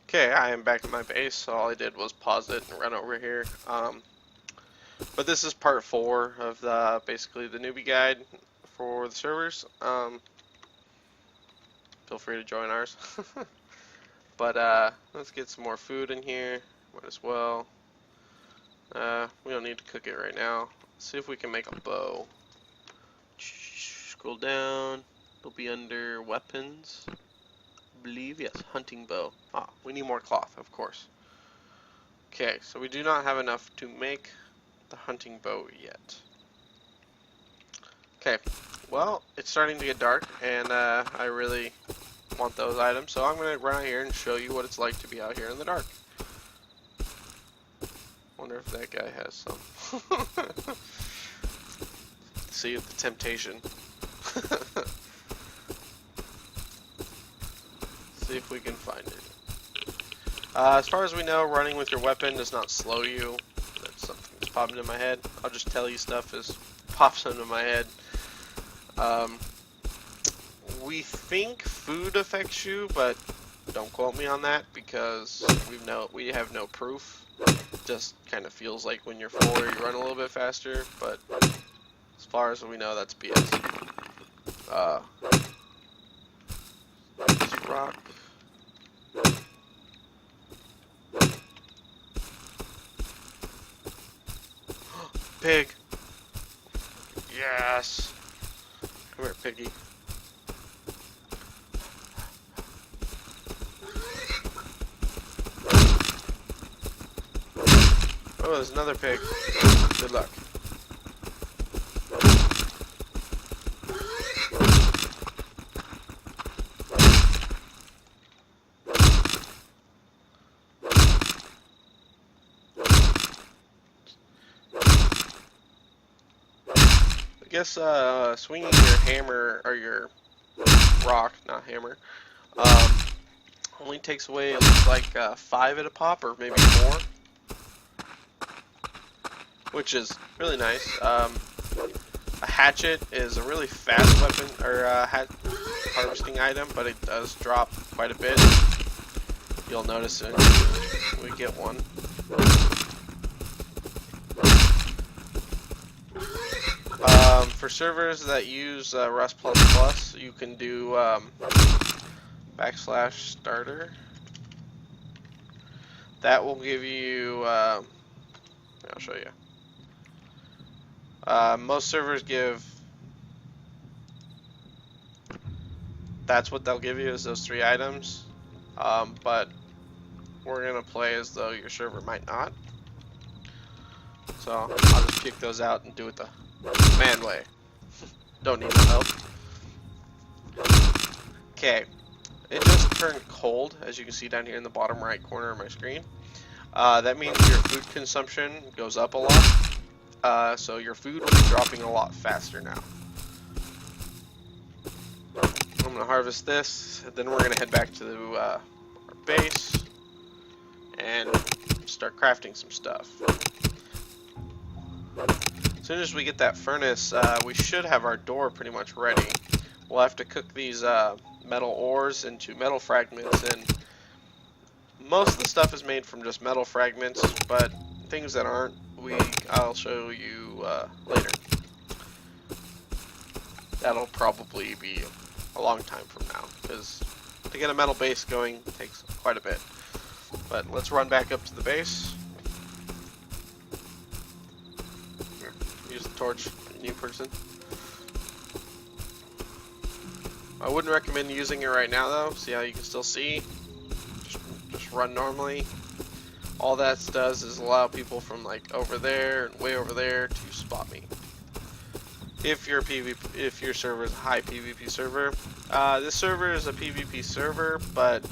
Okay, I am back at my base, so all I did was pause it and run over here. But this is part 4 of basically the newbie guide for the servers. Feel free to join ours. But let's get some more food in here. Might as well. We don't need to cook it right now. Let's see if we can make a bow. Scroll down. It'll be under weapons. I believe, yes, hunting bow. Ah, we need more cloth, of course. Okay, so we do not have enough to make the hunting bow yet. Okay, well, it's starting to get dark, and I really want those items, so I'm going to run out here and show you what it's like to be out here in the dark. Wonder if that guy has some. See the temptation. See if we can find it. As far as we know, running with your weapon does not slow you. That's something that's popped into my head. I'll just tell you stuff as pops into my head. We think food affects you, but don't quote me on that because we have no proof. It just kind of feels like when you're full, you run a little bit faster, but as far as we know, that's BS. This rock. Pig. Yes. Come here, piggy. Oh, there's another pig. Good luck. I guess swinging your hammer or your rock, not hammer, only takes away, it looks like 5 at a pop or maybe more, which is really nice. A hatchet is a really fast weapon or harvesting item, but it does drop quite a bit. You'll notice it when we get one. For servers that use Rust++, you can do /starter. That will give you, I'll show you. Most servers give, that's what they'll give you, is those 3 items. But we're going to play as though your server might not. So I'll just kick those out and do it the man way. Don't need no help. Okay, it just turned cold, as you can see down here in the bottom right corner of my screen. That means your food consumption goes up a lot, so your food will be dropping a lot faster now. I'm going to harvest this, and then we're going to head back to our base and start crafting some stuff. As soon as we get that furnace, we should have our door pretty much ready. We'll have to cook these metal ores into metal fragments, and most of the stuff is made from just metal fragments, but things that aren't, I'll show you later. That'll probably be a long time from now, because to get a metal base going takes quite a bit. But let's run back up to the base. Use the torch, new person. I wouldn't recommend using it right now though. See how you can still see? Just run normally. All that does is allow people from like over there and way over there to spot me. If your server is a high PvP server. This server is a PvP server, but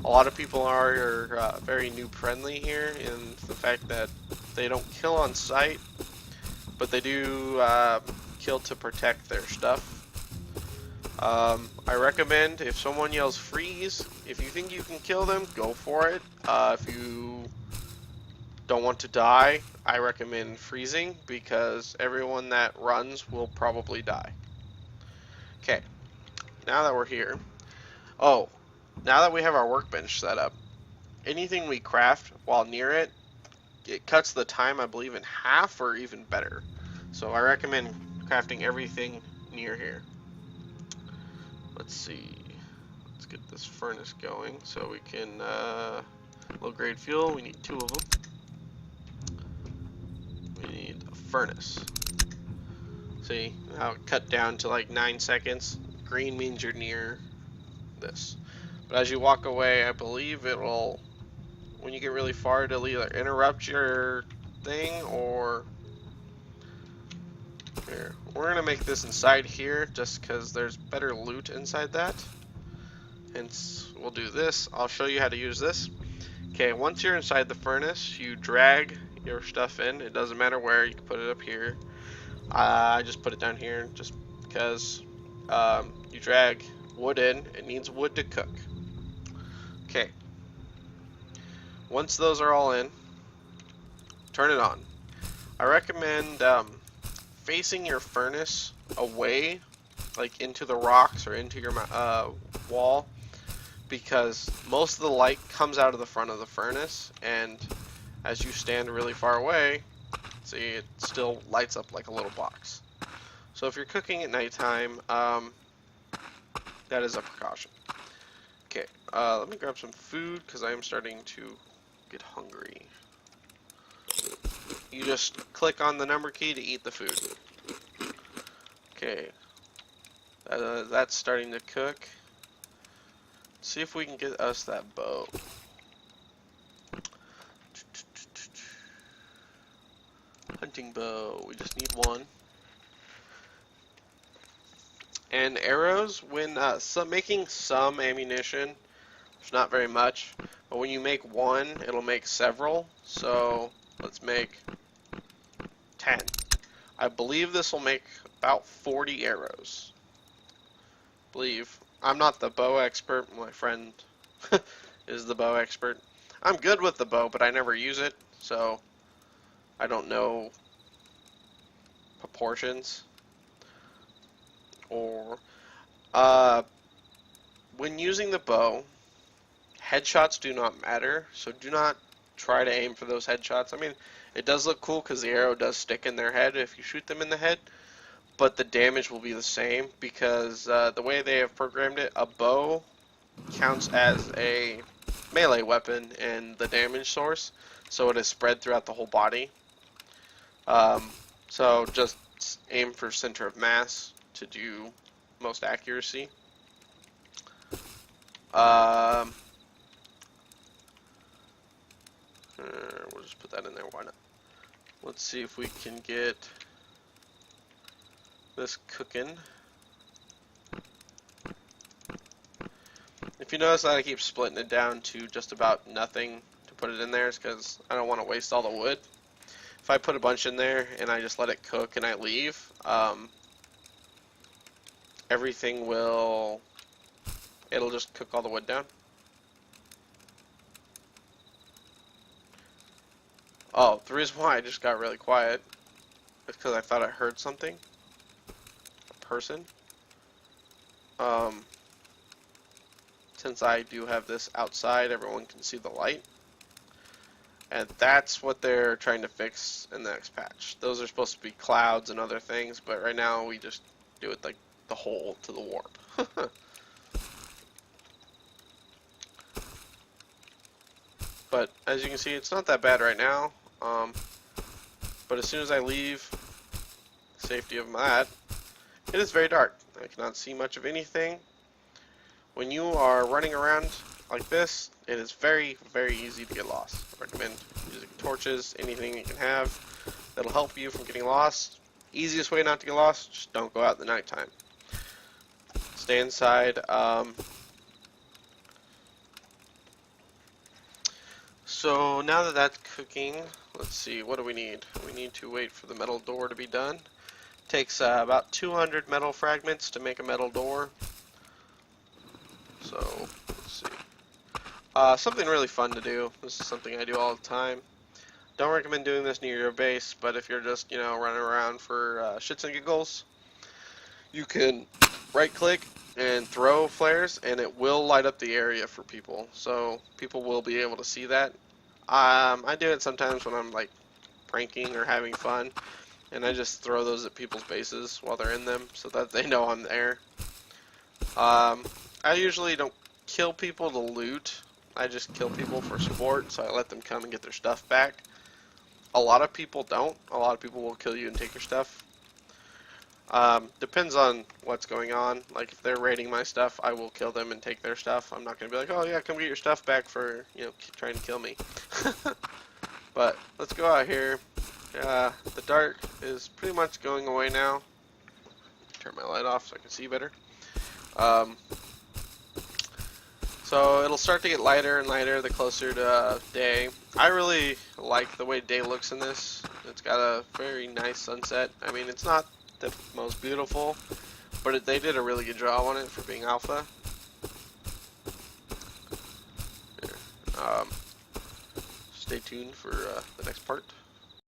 a lot of people are very noob friendly here in the fact that they don't kill on sight, but they do kill to protect their stuff. I recommend if someone yells freeze, if you think you can kill them, go for it. If you don't want to die, I recommend freezing because everyone that runs will probably die. Okay, now that we're here, now that we have our workbench set up, anything we craft while near it, it cuts the time, I believe, in half or even better. So I recommend crafting everything near here. Let's see. Let's get this furnace going so we can low grade fuel. We need 2 of them. We need a furnace. See how it cut down to like 9 seconds? Green means you're near this. But as you walk away, I believe it'll, when you get really far, it'll either interrupt your thing or here. We're gonna make this inside here just because there's better loot inside that. Hence, we'll do this. I'll show you how to use this. Okay, once you're inside the furnace, you drag your stuff in. It doesn't matter where, you can put it up here. I just put it down here just because you drag wood in. It needs wood to cook. Okay. Once those are all in, turn it on. I recommend facing your furnace away, like into the rocks or into your wall, because most of the light comes out of the front of the furnace, and as you stand really far away, see, it still lights up like a little box. So if you're cooking at nighttime, that is a precaution. Okay, let me grab some food because I am starting to get hungry. You just click on the number key to eat the food. Okay, that's starting to cook. Let's see if we can get us that bow. Hunting bow, we just need 1. And arrows, when making some ammunition, there's not very much, but when you make 1, it'll make several. So let's make 10. I believe this will make about 40 arrows. I'm not the bow expert, my friend is the bow expert. I'm good with the bow, but I never use it, so I don't know proportions. Or when using the bow, headshots do not matter, so do not try to aim for those headshots. I mean, it does look cool because the arrow does stick in their head if you shoot them in the head, but the damage will be the same because the way they have programmed it, a bow counts as a melee weapon and the damage source, so it is spread throughout the whole body. So just aim for center of mass to do most accuracy. We'll just put that in there, why not? Let's see if we can get this cooking. If you notice that I keep splitting it down to just about nothing to put it in there, it's because I don't want to waste all the wood. If I put a bunch in there and I just let it cook and I leave, everything it'll just cook all the wood down. Oh, the reason why I just got really quiet is because I thought I heard something. A person. Since I do have this outside, everyone can see the light. And that's what they're trying to fix in the next patch. Those are supposed to be clouds and other things, but right now we just do it like the hole to the warp. But as you can see, it's not that bad right now. But as soon as I leave the safety of that, it is very dark. I cannot see much of anything. When you are running around like this, it is very, very easy to get lost. I recommend using torches, anything you can have that'll help you from getting lost. Easiest way not to get lost, just don't go out in the nighttime. Stay inside. So now that that's cooking, let's see, what do we need? We need to wait for the metal door to be done. Takes about 200 metal fragments to make a metal door. So, let's see. Something really fun to do. This is something I do all the time. Don't recommend doing this near your base, but if you're just, running around for shits and giggles, you can right click and throw flares, and it will light up the area for people, so people will be able to see that. I do it sometimes when I'm like pranking or having fun, and I just throw those at people's bases while they're in them so that they know I'm there. I usually don't kill people to loot. I just kill people for sport, so I let them come and get their stuff back. A lot of people don't. A lot of people will kill you and take your stuff. Depends on what's going on. Like if they're raiding my stuff, I will kill them and take their stuff. I'm not gonna be like, oh yeah, come get your stuff back for, you know, trying to kill me. But let's go out here. The dark is pretty much going away now. Turn my light off so I can see better. So it'll start to get lighter and lighter the closer to day. I really like the way day looks in this. It's got a very nice sunset. I mean, it's not the most beautiful, but they did a really good job on it for being alpha. Stay tuned for the next part.